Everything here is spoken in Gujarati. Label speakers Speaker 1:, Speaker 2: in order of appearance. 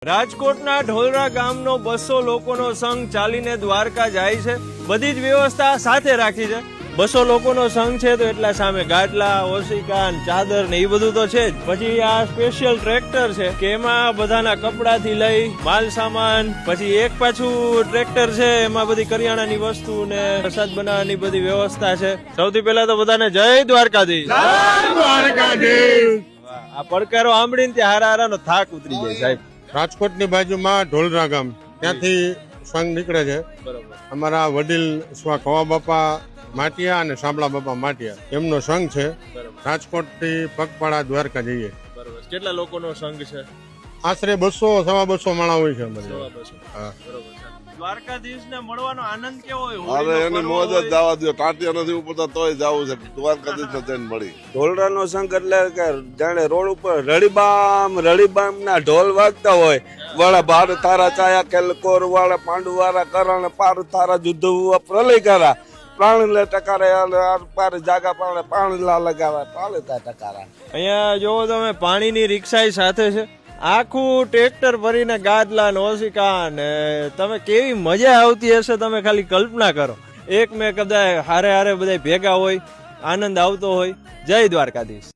Speaker 1: રાજકોટના ઢોલરા ગામનો 200 લોકોનો સંઘ ચાલીને દ્વારકા જાય છે. બધી જ વ્યવસ્થા સાથે રાખી છે. 200 લોકોનો સંઘ છે તો એટલા સામે ગાટલા, ઓશિકા, ચાદર ને એ બધું તો છે જ. પછી આ સ્પેશિયલ ટ્રેક્ટર છે કે એમાં બધાના કપડાથી લઈ માલ સામાન, પછી એક પાછું ટ્રેક્ટર છે એમાં બધી કરિયાણાની વસ્તુ ને પ્રસાદ બનાવવાની બધી વ્યવસ્થા છે. સૌથી પહેલા તો બધાને જય દ્વારકાધીશ.
Speaker 2: જય દ્વારકાધીશ.
Speaker 1: આ પડકારો સાંભળીને ત્યાં હારા હારાનો થાક ઉતરી જાય સાહેબ.
Speaker 2: રાજકોટની બાજુમાં ઢોલરા ગામ, ત્યાંથી સંઘ નીકળે છે.
Speaker 1: બરોબર.
Speaker 2: અમારા વડીલ સ્વા ખવા બાપા માટિયા અને સાંભળા બાપા માટિયા એમનો સંઘ છે. રાજકોટ થી પગપાળા દ્વારકા જઈએ.
Speaker 1: બરોબર. કેટલા લોકોનો સંઘ છે?
Speaker 2: આશરે 200 સવા 200 માણા હોય છે અમારે. હા.
Speaker 1: દ્વારકાધીશ ને મળવાનો આનંદ કેવો હોય?
Speaker 3: અરે એની મોજ જ જવા દો, ટાંટિયા નથી ઉપડતા તોય જવું છે દ્વારકાધીશ જઈને મળી.
Speaker 4: ઢોલરાનો સંઘ એટલે કે જાણે રોડ ઉપર રળીબામ ના ઢોલ વાગતા હોય. વાળા ભાર તારા ચાયા કેલકોર વાળા પાંડુ વાળા કરણ પાર તારા જુદ્ધ પ્રલય કરા પ્રાણ લે ટકારે પાર જાગા પાણે પાણ લા લગાવા પાળતા ટકારા.
Speaker 1: અહીંયા જોવો તમે પાણીની રિક્ષા સાથે છે. આખું ટ્રેક્ટર ભરીને ગાદલા ને ઓશિકા ને તમે કેવી મજા આવતી હશે તમે ખાલી કલ્પના કરો. એક મેં કદાચ હારે હારે બધા ભેગા હોય, આનંદ આવતો હોય. જય દ્વારકાધીશ.